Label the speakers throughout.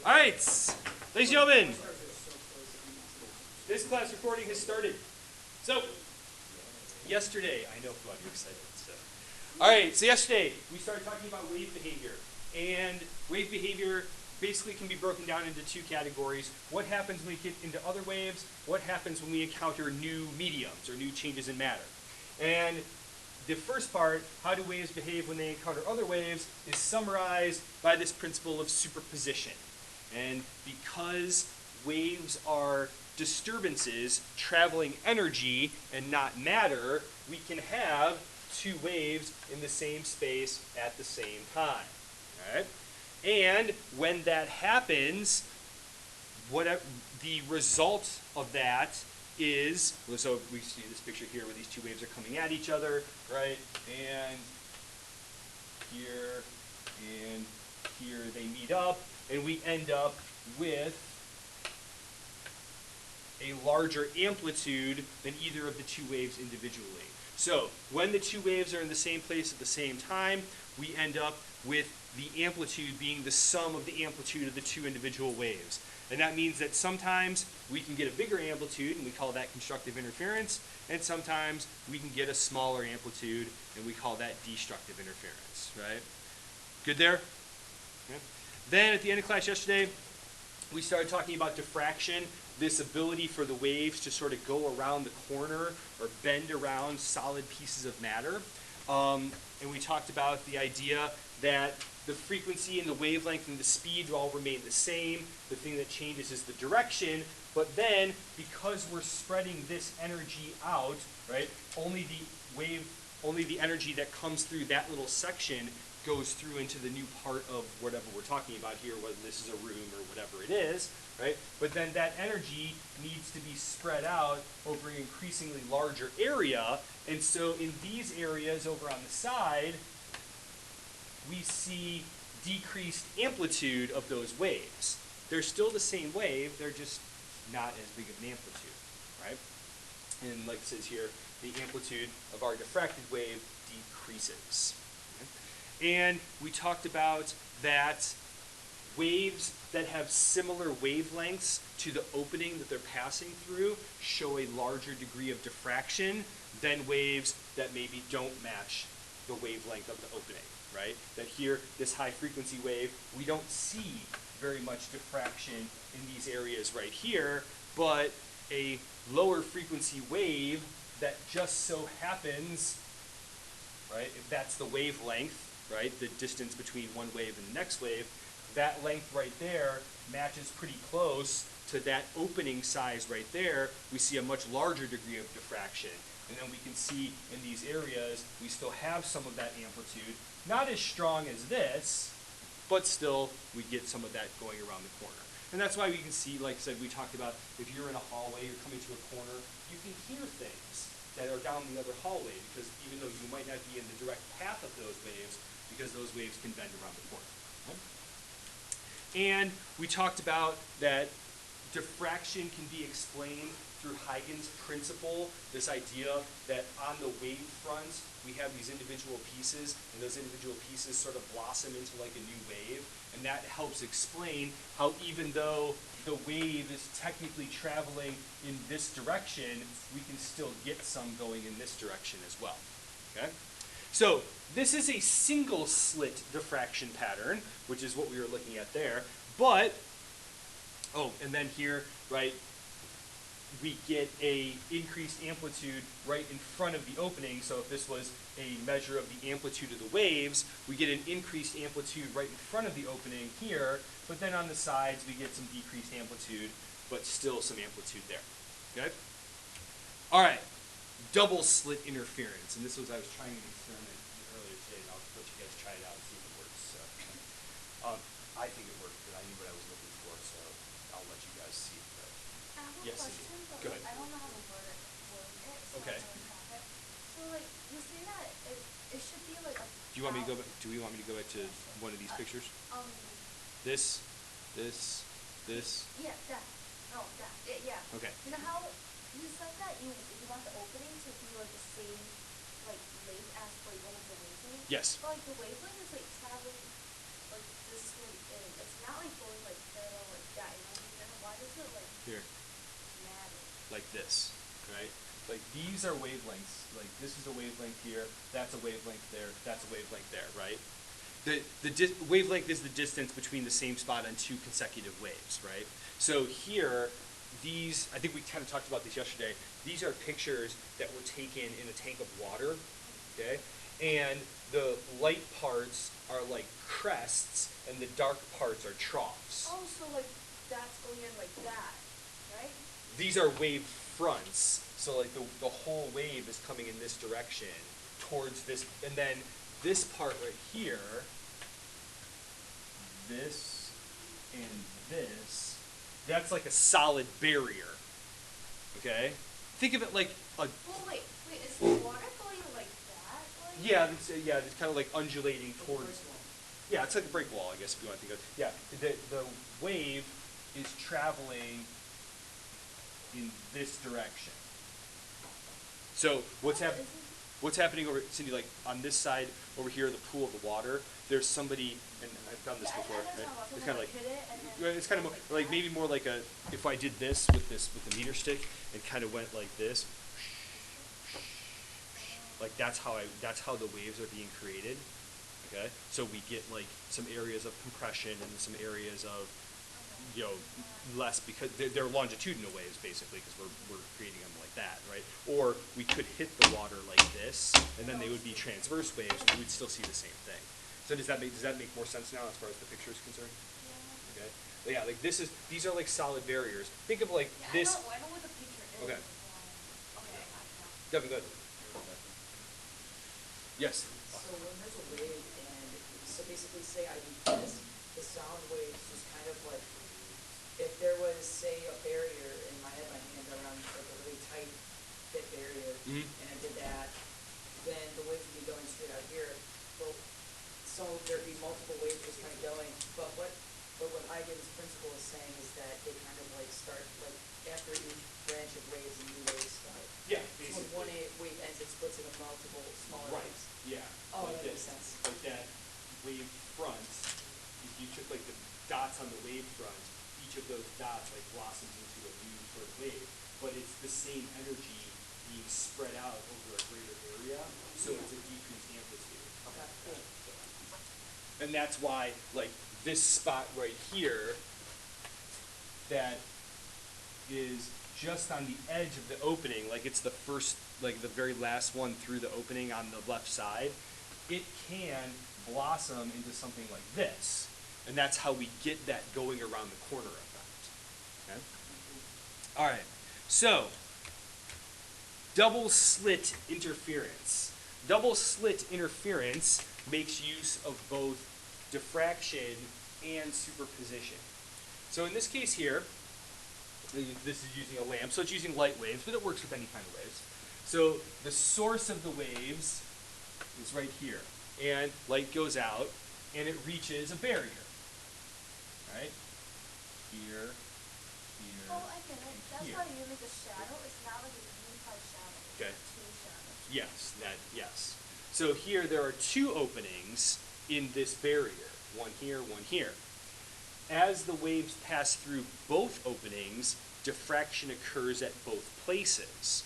Speaker 1: All right, ladies and gentlemen, this class recording has started. So, yesterday, I know Flood, you're excited. So. All right, so yesterday we started talking about wave behavior. And wave behavior basically can be broken down into two categories. What happens when we get into other waves? What happens when we encounter new mediums or new changes in matter? And the first part, how do waves behave when they encounter other waves, is summarized by this principle of superposition. And because waves are disturbances traveling energy and not matter, we can have two waves in the same space at the same time. All right? And when that happens, the result of that is, so we see this picture here where these two waves are coming at each other, right? And here they meet up, and we end up with a larger amplitude than either of the two waves individually. So when the two waves are in the same place at the same time, we end up with the amplitude being the sum of the amplitude of the two individual waves. And that means that sometimes we can get a bigger amplitude, and we call that constructive interference, and sometimes we can get a smaller amplitude, and we call that destructive interference, right? Good there? Okay. Then at the end of class yesterday, we started talking about diffraction, this ability for the waves to sort of go around the corner or bend around solid pieces of matter. And we talked about the idea that the frequency and the wavelength and the speed all remain the same. The thing that changes is the direction. But then, because we're spreading this energy out, right, only the energy that comes through that little section goes through into the new part of whatever we're talking about here, whether this is a room or whatever it is, right? But then that energy needs to be spread out over an increasingly larger area. And so in these areas over on the side, we see decreased amplitude of those waves. They're still the same wave, they're just not as big of an amplitude, right? And like it says here, the amplitude of our diffracted wave decreases. Okay? And we talked about that waves that have similar wavelengths to the opening that they're passing through show a larger degree of diffraction than waves that maybe don't match the wavelength of the opening, right? That here, this high frequency wave, we don't see very much diffraction in these areas right here, but a lower frequency wave that just so happens, right, if that's the wavelength, right, the distance between one wave and the next wave, that length right there matches pretty close to that opening size right there. We see a much larger degree of diffraction. And then we can see in these areas, we still have some of that amplitude. Not as strong as this, but still we get some of that going around the corner. And that's why we can see, like I said, we talked about if you're in a hallway, you're coming to a corner, you can hear things that are down the other hallway, because even though you might not be in the direct path of those waves, because those waves can bend around the corner. Okay? And we talked about that diffraction can be explained through Huygens' principle, this idea that on the wave front, we have these individual pieces, and those individual pieces sort of blossom into like a new wave, and that helps explain how even though the wave is technically traveling in this direction, we can still get some going in this direction as well. Okay? So this is a single slit diffraction pattern, which is what we were looking at there, but, oh, and then here, right, we get a increased amplitude right in front of the opening. So if this was a measure of the amplitude of the waves, we get an increased amplitude right in front of the opening here, but then on the sides we get some decreased amplitude, but still some amplitude there. Okay? All right, double slit interference. And this was, I was trying an experiment earlier today, and I'll let you guys try it out and see if it works. So, I think it worked, but I knew what I was looking for, so I'll let you guys see. But
Speaker 2: I have a
Speaker 1: yes,
Speaker 2: question, but
Speaker 1: go ahead.
Speaker 2: I don't know how to word it, so
Speaker 1: Okay.
Speaker 2: I'm gonna try it. So like you say that it should be like a
Speaker 1: Do you want me to go back? Do we want me to go back to one of these pictures? This.
Speaker 2: Yeah, that. No, that. Yeah.
Speaker 1: Okay.
Speaker 2: You know how you said that you want the opening to be like the same like length as like one of the wavelengths?
Speaker 1: Yes.
Speaker 2: But like the wavelength is like traveling like this way in. It's not like going like parallel
Speaker 1: Here.
Speaker 2: Matter.
Speaker 1: Like this, right? Like these are wavelengths. Like this is a wavelength here, that's a wavelength there, that's a wavelength there, right? The wavelength is the distance between the same spot on two consecutive waves, right? So here, these, I think we kind of talked about this yesterday, these are pictures that were taken in a tank of water, okay? And the light parts are like crests, and the dark parts are troughs.
Speaker 2: Oh, so like that's going in like that, right?
Speaker 1: These are wave fronts, so like the whole wave is coming in this direction towards this, and then this part right here, this and this, that's like a solid barrier, okay? Think of it like a...
Speaker 2: Well, wait, is the water going like that? Like?
Speaker 1: Yeah, it's kind of like undulating towards... Yeah, it's like a break wall, I guess, if you want to think of it. Yeah, the wave is traveling in this direction. So what's happening over, Cindy, like on this side over here, the pool of the water, there's somebody, and I've done this before, right? It's kind of like, it's kind of more, like maybe more like a, if I did this with the meter stick and kind of went like this, like that's how the waves are being created, okay? So we get like some areas of compression and some areas of, you know, less, because they're longitudinal waves basically, because we're creating them like that, right? Or we could hit the water like this, and then they would be transverse waves, and we'd still see the same thing. So does that make more sense now as far as the picture is concerned?
Speaker 2: Yeah.
Speaker 1: Okay. But yeah, like these are like solid barriers. Think of like
Speaker 2: Yeah,
Speaker 1: this.
Speaker 2: I know what the picture is.
Speaker 1: Okay.
Speaker 2: Okay, I know.
Speaker 1: Devin, go ahead. Yes.
Speaker 3: So when there's a wave, and so basically say I do this, the sound waves just kind of like, if there was, say, a barrier in my head, my hands around like a really tight fit barrier, and I did that, then the waves would be going straight out here. Well, so there'd be multiple waves just kind of going, but what Huygens' principle is saying is that they kind of like start, like after each branch of waves, a new wave start.
Speaker 1: Yeah,
Speaker 3: So
Speaker 1: basically.
Speaker 3: when one wave ends, it splits into multiple smaller
Speaker 1: Right.
Speaker 3: waves.
Speaker 1: Yeah.
Speaker 3: Oh,
Speaker 1: like
Speaker 3: that
Speaker 1: this,
Speaker 3: makes sense.
Speaker 1: like that wave front. If you took like the dots on the wave front, each of those dots like blossoms into a new sort of wave, but it's the same energy being spread out over a greater area, so it's a decreased amplitude.
Speaker 3: Okay, cool.
Speaker 1: And that's why, like, this spot right here, that is just on the edge of the opening, like it's the first, like the very last one through the opening on the left side, it can blossom into something like this. And that's how we get that going around the corner effect. Okay? All right, so double slit interference. Double slit interference makes use of both diffraction and superposition. So in this case here, this is using a lamp, so it's using light waves, but it works with any kind of waves. So the source of the waves is right here, and light goes out, and it reaches a barrier, right? Here, here,
Speaker 2: Oh, I get it.
Speaker 1: and
Speaker 2: That's
Speaker 1: here.
Speaker 2: why you make a shadow. It's not like a unified shadow.
Speaker 1: Okay.
Speaker 2: It's two shadows.
Speaker 1: Yes. So here there are two openings in this barrier, one here, one here. As the waves pass through both openings, diffraction occurs at both places.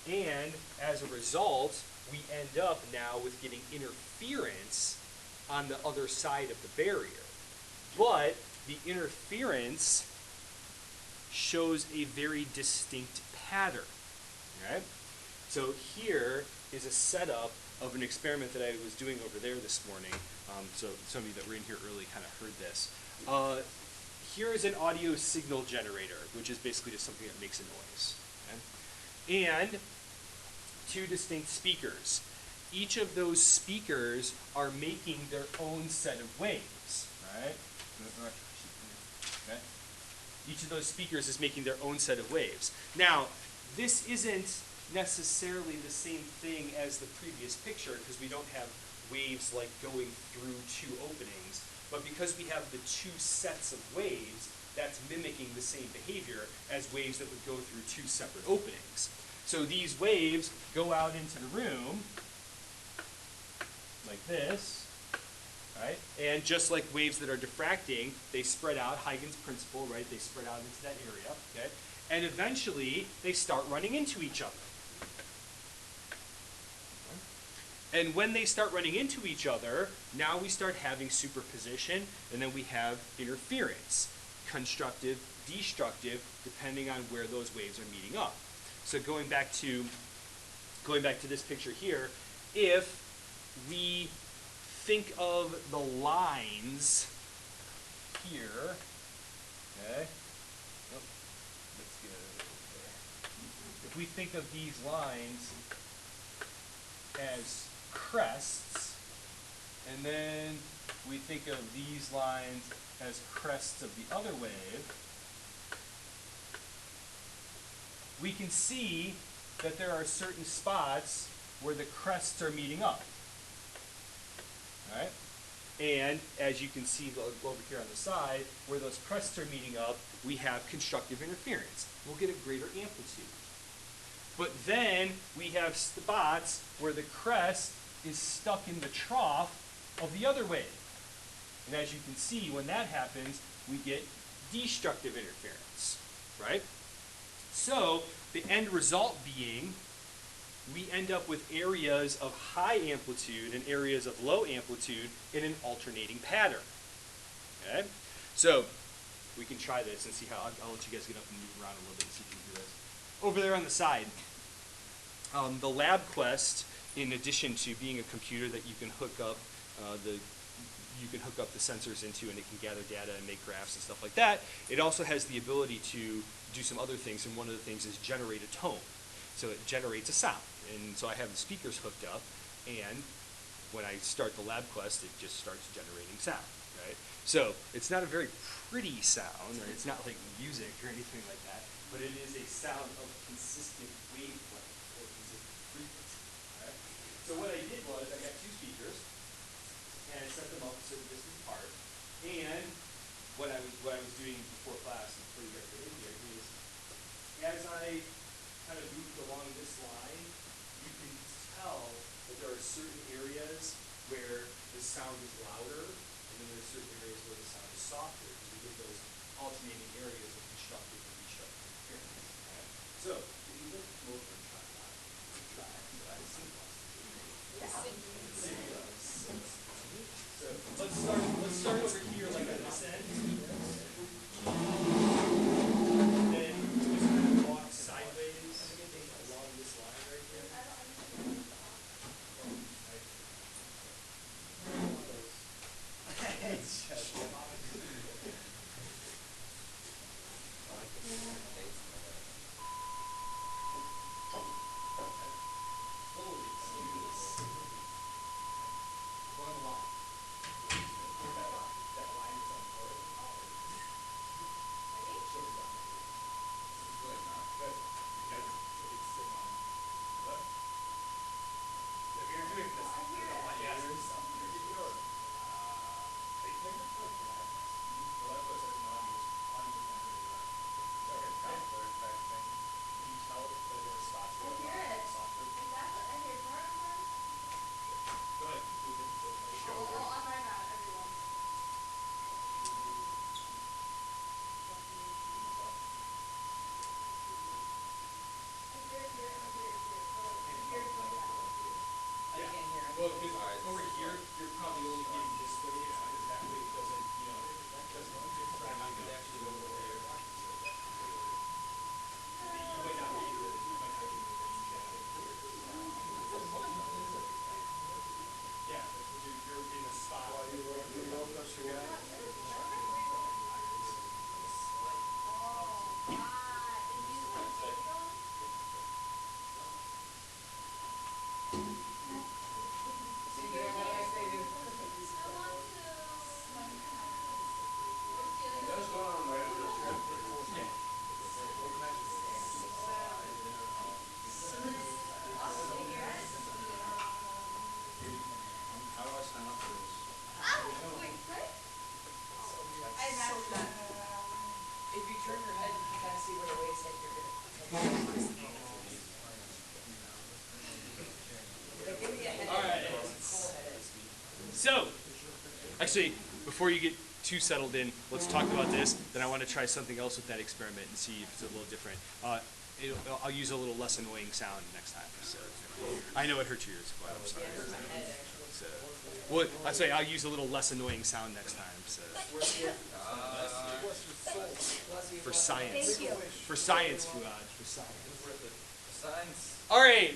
Speaker 1: And as a result, we end up now with getting interference on the other side of the barrier. But the interference shows a very distinct pattern. Right? So here is a setup of an experiment that I was doing over there this morning. So some of you that were in here early kind of heard this. Here is an audio signal generator, which is basically just something that makes a noise. Okay? And two distinct speakers. Each of those speakers are making their own set of waves. Right? Okay? Each of those speakers is making their own set of waves. Now, this isn't necessarily the same thing as the previous picture, because we don't have waves like going through two openings, but because we have the two sets of waves, that's mimicking the same behavior as waves that would go through two separate openings. So these waves go out into the room like this, right? And just like waves that are diffracting, they spread out, Huygens principle, right? They spread out into that area, okay? And eventually, they start running into each other. And when they start running into each other, now we start having superposition, and then we have interference, constructive, destructive, depending on where those waves are meeting up. So going back to this picture here, if we think of the lines here, okay, oh, let's get it over there. If we think of these lines as crests, and then we think of these lines as crests of the other wave, we can see that there are certain spots where the crests are meeting up. All right? And as you can see over here on the side, where those crests are meeting up, we have constructive interference. We'll get a greater amplitude. But then we have spots where the crest is stuck in the trough of the other wave. And as you can see, when that happens, we get destructive interference, right? So the end result being, we end up with areas of high amplitude and areas of low amplitude in an alternating pattern. Okay? So we can try this and see how, I'll let you guys get up and move around a little bit and see if you can do this. Over there on the side, the LabQuest, in addition to being a computer that you can hook up the sensors into, and it can gather data and make graphs and stuff like that, it also has the ability to do some other things, and one of the things is generate a tone. So it generates a sound. And so I have the speakers hooked up, and when I start the LabQuest, it just starts generating sound, right? So it's not a very pretty sound, or it's not like music or anything like that, but it is a sound of consistent wavelength or consistent frequency, all right? So what I did was I got two speakers, and I set them up a certain distance apart, and what I was doing before class and before you guys get in here is, as I kind of moved along this line, you can tell that there are certain areas where the sound is louder, and then there are certain areas where the sound is softer, because we get those alternating areas of constructive and destructive interference. Right? So, if you look over and try that, so I sing So let's start over here, like at this end. Then just kind of walk sideways along this line right here. Well, over here, you're probably only getting this way, because that way it doesn't, diffract. You could actually go over there. You might not be able to, yeah, you're in a spot.
Speaker 3: If you turn your head, you can kind of see where the waves hit. You're gonna. Like, give me a head.
Speaker 1: All right.
Speaker 3: Cool head.
Speaker 1: So, Actually, before you get too settled in, let's talk about this. Then I want to try something else with that experiment and see if it's a little different. I'll use a little less annoying sound next time. So I know it hurts your ears, but I'm sorry. So, well, I'd say I'll use a little less annoying sound next time. So for science,
Speaker 2: Thank you.
Speaker 1: for science, Fuad, for science.
Speaker 4: Science.
Speaker 1: All right.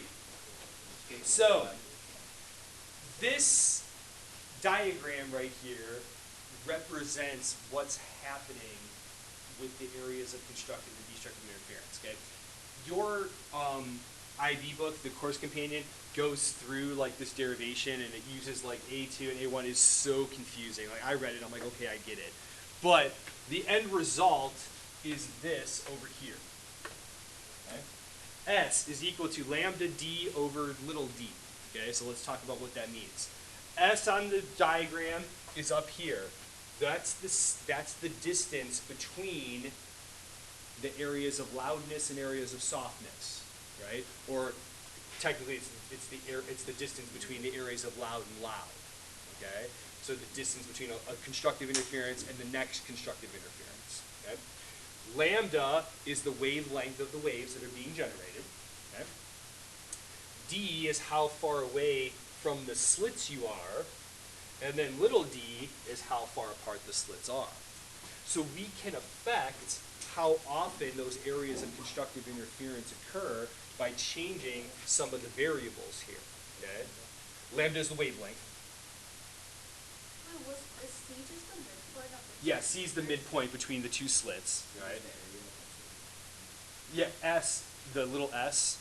Speaker 1: So this diagram right here represents what's happening with the areas of constructive and destructive interference. Okay, your IB book, the course companion, goes through like this derivation, and it uses like A2 and A1 is so confusing. Like I read it, I'm like, okay, I get it, but the end result is this over here. Okay? S is equal to lambda d over little d. Okay, so let's talk about what that means. S on the diagram is up here. That's the distance between the areas of loudness and areas of softness, right? Or technically, it's the distance between the areas of loud and loud. Okay, so the distance between a constructive interference and the next constructive interference. Okay, lambda is the wavelength of the waves that are being generated. Okay, d is how far away from the slits you are, and then little d is how far apart the slits are. So we can affect how often those areas of constructive interference occur by changing some of the variables here. Okay, lambda is the wavelength.
Speaker 2: Wait, is C just the midpoint of the
Speaker 1: Yeah, C is the midpoint between the two slits, right? Yeah, S, the little s,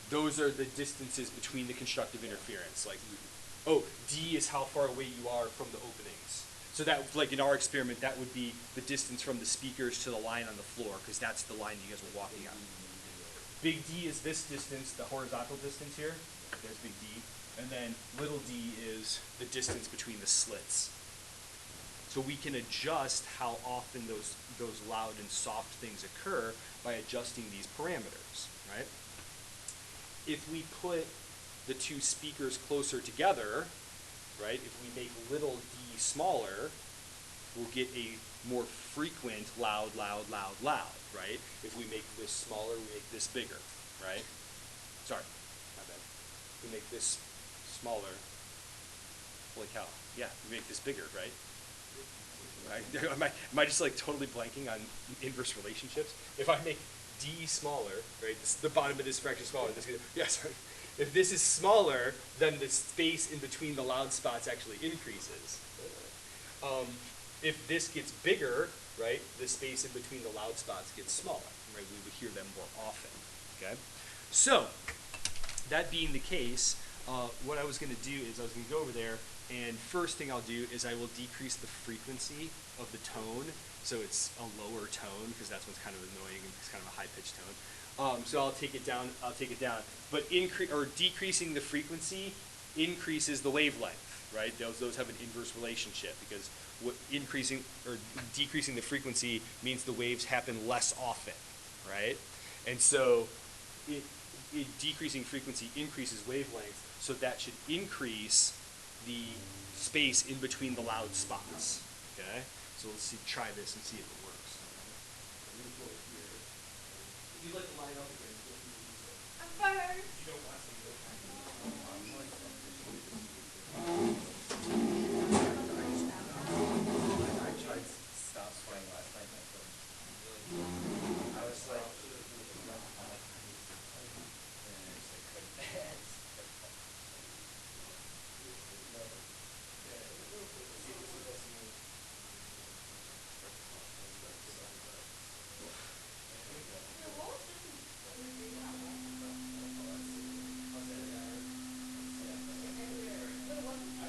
Speaker 1: those are the distances between the constructive interference. Like, oh, D is how far away you are from the openings. So that, like in our experiment, that would be the distance from the speakers to the line on the floor, because that's the line you guys were walking on. Big D is this distance, the horizontal distance here. There's big D. And then little d is the distance between the slits. So we can adjust how often those loud and soft things occur by adjusting these parameters, right? If we put the two speakers closer together, right, if we make little d smaller, we'll get a more frequent loud, loud, loud, loud, right? If we make this smaller, we make this bigger, right? Sorry, my bad. We make this smaller. Holy cow. Yeah, we make this bigger, right? Am I just like totally blanking on inverse relationships? If I make d smaller, right, the bottom of this fraction smaller, yeah, sorry. If this is smaller, then the space in between the loud spots actually increases. If this gets bigger, right, the space in between the loud spots gets smaller, right? We would hear them more often, okay? So, that being the case, what I was going to do is I was going to go over there, and first thing I'll do is I will decrease the frequency of the tone, so it's a lower tone, because that's what's kind of annoying, and it's kind of a high-pitched tone. So I'll take it down, But decreasing the frequency increases the wavelength, right? Those have an inverse relationship, because increasing or decreasing the frequency means the waves happen less often, right? And so decreasing frequency increases wavelength, so that should increase the space in between the loud spots, okay? So let's try this and see if it works. I'm going to go here. If you'd like to line up again, feel free to do so.
Speaker 2: I'm first.
Speaker 1: You don't want to,
Speaker 4: I tried to stop sweating last night and I couldn't. I was like, I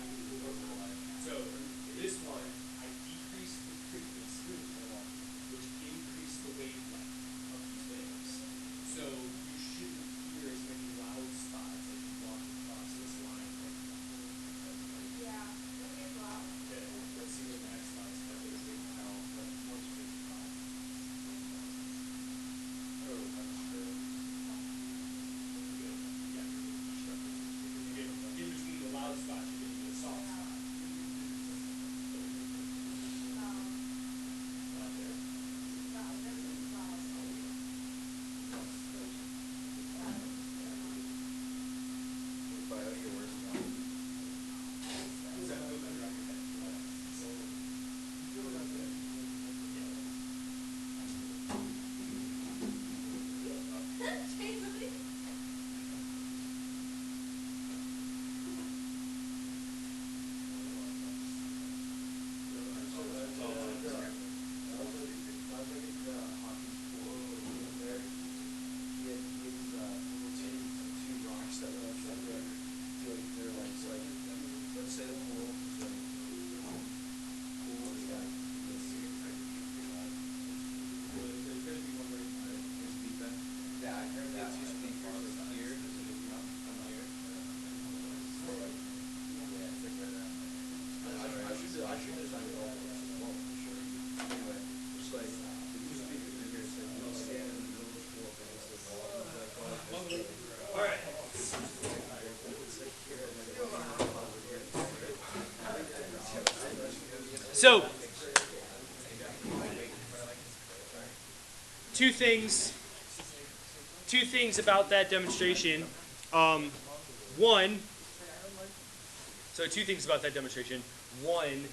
Speaker 1: So, two things about that demonstration. One, two things about that demonstration. One,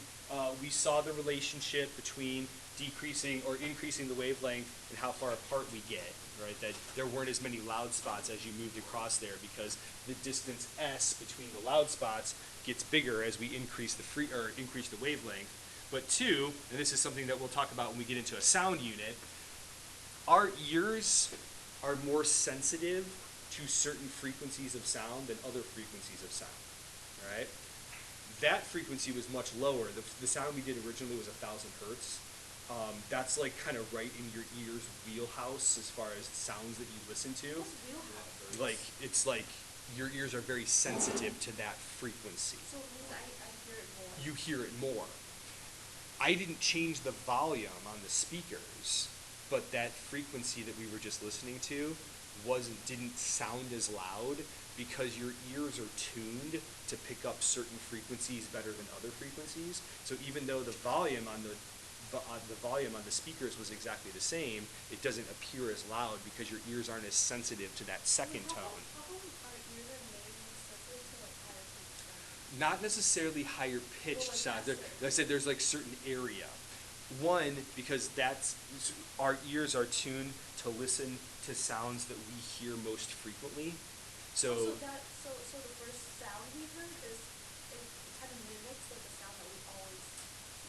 Speaker 1: we saw the relationship between decreasing or increasing the wavelength and how far apart we get, right? That there weren't as many loud spots as you moved across there because the distance S between the loud spots gets bigger as we increase the wavelength. But two, and this is something that we'll talk about when we get into a sound unit, our ears are more sensitive to certain frequencies of sound than other frequencies of sound, all right? That frequency was much lower. The sound we did originally was 1,000 hertz. That's like kind of right in your ear's wheelhouse as far as sounds that you listen to.
Speaker 2: What's wheelhouse?
Speaker 1: Like, it's like your ears are very sensitive to that frequency.
Speaker 2: So it means I hear it more.
Speaker 1: You hear it more. I didn't change the volume on the speakers, but that frequency that we were just listening to didn't sound as loud because your ears are tuned to pick up certain frequencies better than other frequencies. So even though the volume on the speakers was exactly the same, it doesn't appear as loud because your ears aren't as sensitive to that second tone.
Speaker 2: How come our ears are made more sensitive to like higher pitched sound?
Speaker 1: Not necessarily higher pitched
Speaker 2: Well, like
Speaker 1: sounds.
Speaker 2: that
Speaker 1: Like I said, there's like certain area. One, because our ears are tuned to listen to sounds that we hear most frequently. So
Speaker 2: So the first sound we heard is it kind of mimics like the sound that we always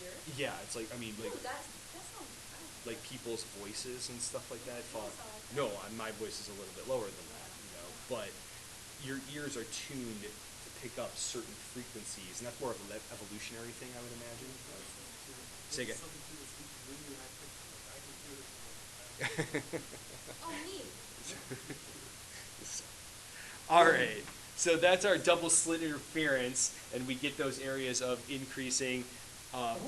Speaker 2: hear.
Speaker 1: yeah, it's like
Speaker 2: Ooh, that sounds nice.
Speaker 1: like people's voices and stuff like that fall.
Speaker 2: Sounds like
Speaker 1: No, my voice is a little bit lower than that, but your ears are tuned to pick up certain frequencies, and that's more of an evolutionary thing, I would imagine. Say again.
Speaker 2: Oh, neat.
Speaker 1: All right, so that's our double slit interference, and we get those areas of increasing.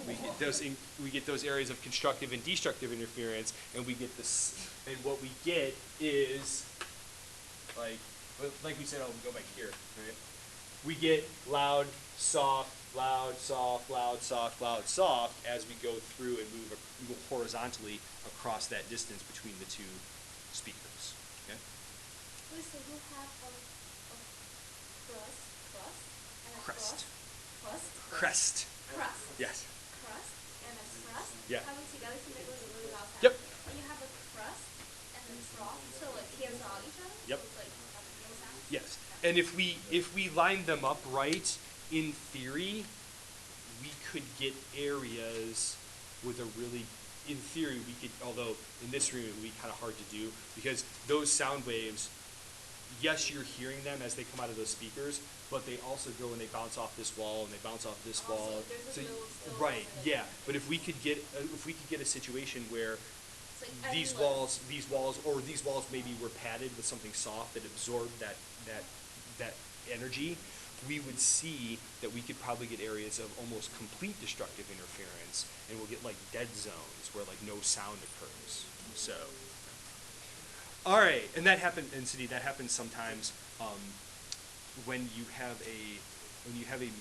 Speaker 1: We get those areas of constructive and destructive interference, and we get this. And what we get is like we said. Oh, we go back here, right? We get loud, soft, loud, soft, loud, soft, loud, soft as we go through and move horizontally across that distance between the two speakers. Okay.
Speaker 2: Wait, so you have a crust and a
Speaker 1: Crest.
Speaker 2: crust?
Speaker 1: Crest. Yes.
Speaker 2: Crust and a crust
Speaker 1: Yeah.
Speaker 2: coming together to make like a really loud sound.
Speaker 1: Yep.
Speaker 2: And you have a crust and a trough, so like cancel out each other.
Speaker 1: Yep.
Speaker 2: So it's like have a real sound.
Speaker 1: Yes. And if we line them up right, in theory, we could get areas with a really, in theory, we could, although in this room it would be kind of hard to do, because those sound waves, yes, you're hearing them as they come out of those speakers, but they also go and they bounce off this wall and they bounce off this
Speaker 2: Also,
Speaker 1: wall.
Speaker 2: there's a little still
Speaker 1: right,
Speaker 2: like-
Speaker 1: yeah. But if we could get a situation where
Speaker 2: It's like
Speaker 1: these
Speaker 2: endless.
Speaker 1: walls maybe were padded with something soft that absorbed that energy, we would see that we could probably get areas of almost complete destructive interference, and we'll get like dead zones where like no sound occurs. So, all right, and that happens sometimes when you have a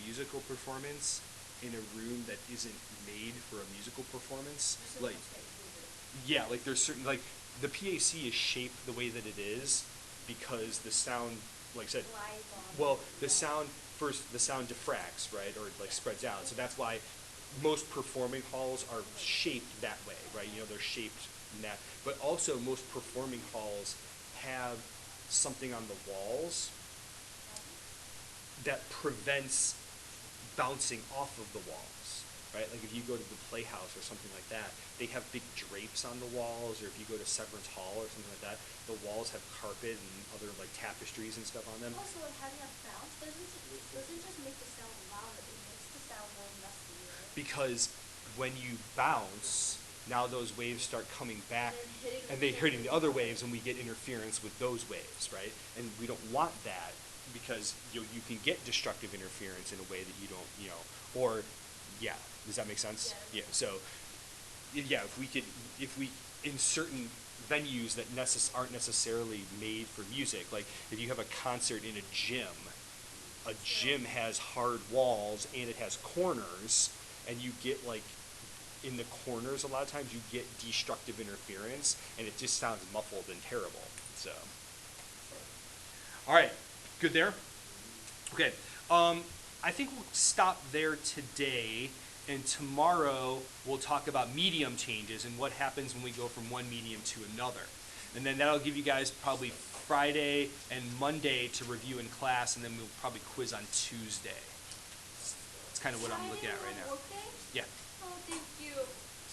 Speaker 1: musical performance in a room that isn't made for a musical performance,
Speaker 2: You're
Speaker 1: like.
Speaker 2: supposed to move it.
Speaker 1: Yeah, like there's certain, like the PAC is shaped the way that it is because the sound, like I said,
Speaker 2: Live on.
Speaker 1: well, the sound diffracts, right, or like spreads out. So that's why most performing halls are shaped that way, right? You know, they're shaped in that. But also most performing halls have something on the walls that prevents bouncing off of the walls, right? Like if you go to the Playhouse or something like that, they have big drapes on the walls, or if you go to Severance Hall or something like that, the walls have carpet and other like tapestries and stuff on them.
Speaker 2: Also, like having a bounce doesn't just make the sound louder, it makes the sound more musty.
Speaker 1: Because when you bounce, now those waves start coming back and
Speaker 2: They're
Speaker 1: they're hitting the other waves, and we get interference with those waves, right? And we don't want that because you can get destructive interference in a way that you don't, or, yeah, does that make sense?
Speaker 2: Yeah.
Speaker 1: Yeah, so, yeah, if we, in certain venues that aren't necessarily made for music, like if you have a concert in a gym has hard walls and it has corners, and you get like in the corners a lot of times you get destructive interference, and it just sounds muffled and terrible. So, all right, good there. Okay, I think we'll stop there today, and tomorrow we'll talk about medium changes and what happens when we go from one medium to another. And then that'll give you guys probably Friday and Monday to review in class, and then we'll probably quiz on Tuesday. That's kind of what I'm looking at right now.
Speaker 2: Workday?
Speaker 1: Yeah.
Speaker 2: Oh, thank you.